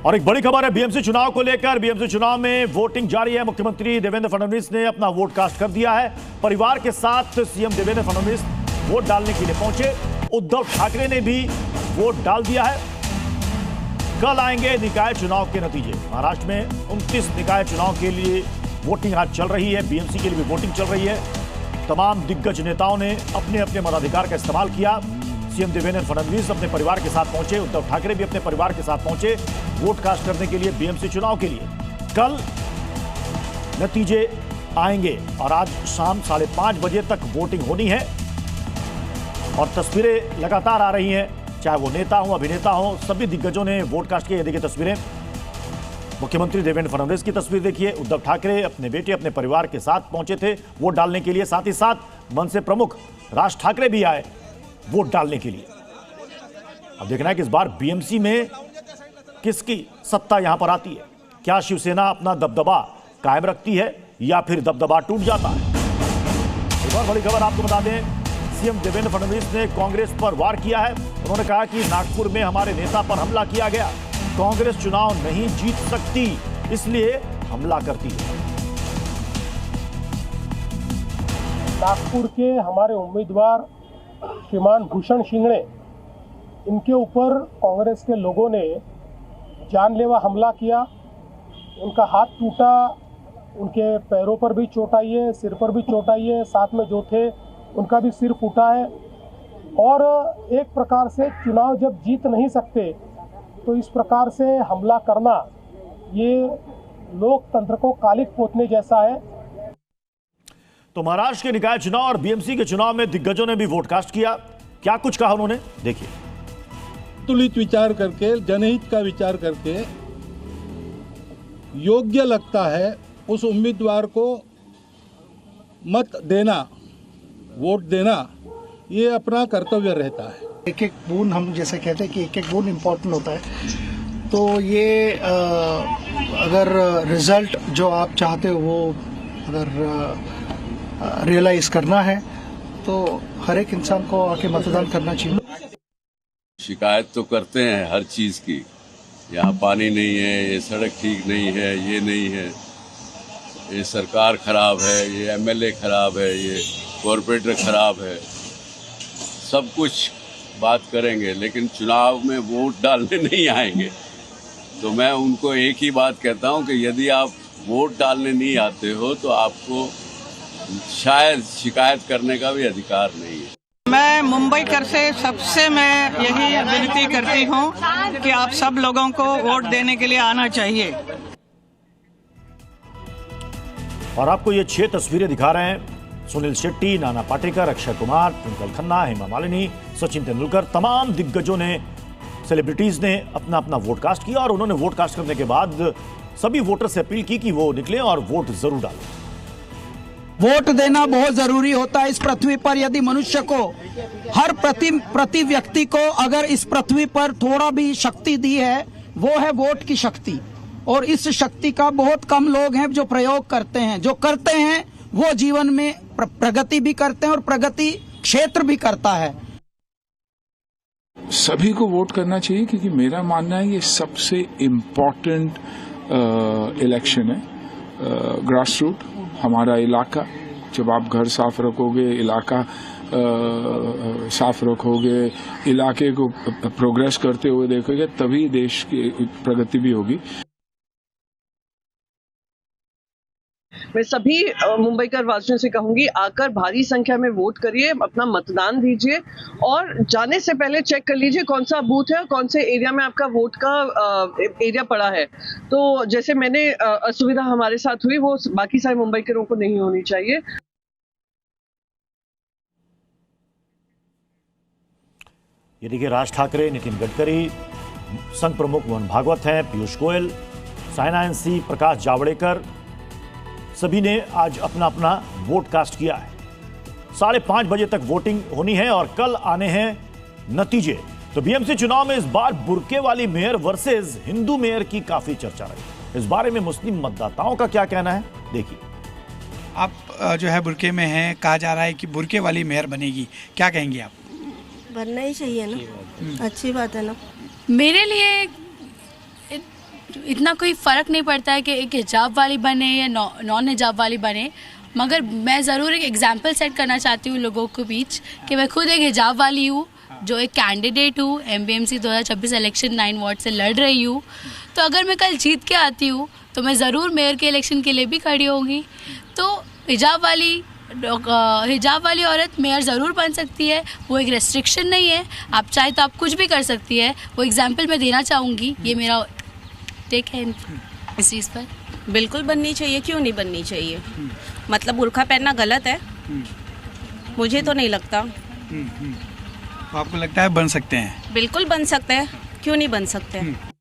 और एक बड़ी खबर है बीएमसी चुनाव को लेकर। बीएमसी चुनाव में वोटिंग जारी है। मुख्यमंत्री देवेंद्र फडणवीस ने अपना वोट कास्ट कर दिया है। परिवार के साथ सीएम देवेंद्र फडणवीस वोट डालने के लिए पहुंचे। उद्धव ठाकरे ने भी वोट डाल दिया है। कल आएंगे निकाय चुनाव के नतीजे। महाराष्ट्र में 29 निकाय चुनाव के लिए वोटिंग आज चल रही है। बीएमसी के लिए भी वोटिंग चल रही है। तमाम दिग्गज नेताओं ने अपने अपने मताधिकार का इस्तेमाल किया। सीएम देवेंद्र फडणवीस अपने परिवार के साथ पहुंचे। उद्धव ठाकरे भी अपने परिवार के साथ पहुंचे वोट कास्ट करने के लिए बीएमसी चुनाव के लिए। कल नतीजे आएंगे और आज शाम 5:30 बजे तक वोटिंग होनी है। और तस्वीरें लगातार आ रही हैं, चाहे वो नेता हो, अभिनेता हो, सभी दिग्गजों ने वोट कास्ट किया। ये देखिए तस्वीरें, मुख्यमंत्री देवेंद्र फडणवीस की तस्वीर देखिए। उद्धव ठाकरे अपने बेटे, अपने परिवार के साथ पहुंचे थे वोट डालने के लिए। साथ ही साथ मनसे प्रमुख राज ठाकरे भी आए वोट डालने के लिए। अब देखना है कि इस बार बीएमसी में किसकी सत्ता यहां पर आती है। क्या शिवसेना अपना दबदबा कायम रखती है या फिर दबदबा टूट जाता है। एक और बड़ी खबर आपको बता दें, सीएम देवेंद्र फडणवीस ने कांग्रेस पर वार किया है। उन्होंने कहा कि नागपुर में हमारे नेता पर हमला किया गया। कांग्रेस चुनाव नहीं जीत सकती, इसलिए हमला करती है। नागपुर के हमारे उम्मीदवार श्रीमान भूषण शिंगड़े, इनके ऊपर कांग्रेस के लोगों ने जानलेवा हमला किया। उनका हाथ टूटा, उनके पैरों पर भी चोट आई है, सिर पर भी चोट आई है, साथ में जो थे उनका भी सिर फूटा है। और एक प्रकार से चुनाव जब जीत नहीं सकते तो इस प्रकार से हमला करना ये लोकतंत्र को कालिक पोतने जैसा है। तो महाराष्ट्र के निकाय चुनाव और बीएमसी के चुनाव में दिग्गजों ने भी वोट कास्ट किया। क्या कुछ कहा उन्होंने, देखिए। तुलित विचार करके, जनहित का विचार करके योग्य लगता है उस उम्मीदवार को मत देना, वोट देना, ये अपना कर्तव्य रहता है। एक एक बूंद, हम जैसे कहते हैं कि एक एक बूंद इम्पोर्टेंट होता है। तो ये अगर रिजल्ट जो आप चाहते हो वो अगर रियलाइज करना है तो हर एक इंसान को आके मतदान करना चाहिए। शिकायत तो करते हैं हर चीज की, यहाँ पानी नहीं है, ये सड़क ठीक नहीं है, ये नहीं है, ये सरकार खराब है, ये एमएलए खराब है, ये कॉरपोरेटर खराब है। सब कुछ बात करेंगे लेकिन चुनाव में वोट डालने नहीं आएंगे। तो मैं उनको एक ही बात कहता हूं कि यदि आप वोट डालने नहीं आते हो तो आपको शायद शिकायत करने का भी अधिकार नहीं है। मैं मुंबईकर से सबसे मैं यही विनती करती हूं कि आप सब लोगों को वोट देने के लिए आना चाहिए। और आपको ये 6 तस्वीरें दिखा रहे हैं। सुनील शेट्टी, नाना पाटेकर, अक्षय कुमार, ट्विंकल खन्ना, हेमा मालिनी, सचिन तेंदुलकर, तमाम दिग्गजों ने, सेलिब्रिटीज ने अपना अपना वोट कास्ट किया। और उन्होंने वोट कास्ट करने के बाद सभी वोटर से अपील की कि वो निकलें और वोट जरूर डालें। वोट देना बहुत जरूरी होता है इस पृथ्वी पर। यदि मनुष्य को, हर प्रति व्यक्ति को अगर इस पृथ्वी पर थोड़ा भी शक्ति दी है वो है वोट की शक्ति। और इस शक्ति का बहुत कम लोग हैं जो प्रयोग करते हैं। जो करते हैं वो जीवन में प्रगति भी करते हैं और प्रगति क्षेत्र भी करता है। सभी को वोट करना चाहिए क्योंकि मेरा मानना है ये सबसे इम्पोर्टेंट इलेक्शन है। ग्रास रूट, हमारा इलाका, जब आप घर साफ रखोगे, इलाका साफ रखोगे, इलाके को प्रोग्रेस करते हुए देखोगे, तभी देश की प्रगति भी होगी। मैं सभी मुंबईकर वासियों से कहूंगी, आकर भारी संख्या में वोट करिए, अपना मतदान दीजिए और जाने से पहले चेक कर लीजिए कौन सा बूथ है और कौन से एरिया में आपका वोट का एरिया पड़ा है। तो जैसे मैंने असुविधा हमारे साथ हुई वो बाकी सारे मुंबईकरों को नहीं होनी चाहिए। ये देखिए, राज ठाकरे, नितिन गडकरी, संघ प्रमुख मोहन भागवत हैं, पीयूष गोयल, साइना एनसी, प्रकाश जावड़ेकर, सभी ने आज अपना अपना वोट कास्ट किया है। 5:30 बजे तक वोटिंग होनी है और कल आने हैं नतीजे। तो बीएमसी चुनाव में इस बार बुर्के वाली मेयर वर्सेस हिंदू मेयर की काफी चर्चा रही। इस बारे में मुस्लिम मतदाताओं का क्या कहना है, देखिए। आप जो है बुर्के में हैं, कहा जा रहा है कि बुर्के वाली मेयर बनेगी, क्या कहेंगे आप? बनना ही चाहिए ना, अच्छी बात है ना। मेरे लिए इतना कोई फ़र्क नहीं पड़ता है कि एक हिजाब वाली बने या नॉन हिजाब वाली बने, मगर मैं ज़रूर एक एग्जांपल सेट करना चाहती हूँ लोगों के बीच कि मैं खुद एक हिजाब वाली हूँ, जो एक कैंडिडेट हूँ, MBMC 2026 इलेक्शन 9 वार्ड से लड़ रही हूँ। तो अगर मैं कल जीत के आती हूँ तो मैं ज़रूर मेयर के इलेक्शन के लिए भी खड़ी होंगी। तो हिजाब वाली औरत मेयर ज़रूर बन सकती है, वो एक रेस्ट्रिक्शन नहीं है। आप चाहे तो आप कुछ भी कर सकती है, वो एग्जाम्पल मैं देना चाहूँगी। ये मेरा टेक है इस चीज़ पर। बिल्कुल बननी चाहिए, क्यों नहीं बननी चाहिए? मतलब बुर्का पहनना गलत है? मुझे तो नहीं लगता। तो आपको लगता है बन सकते हैं? बिल्कुल बन सकते हैं, क्यों नहीं बन सकते हैं?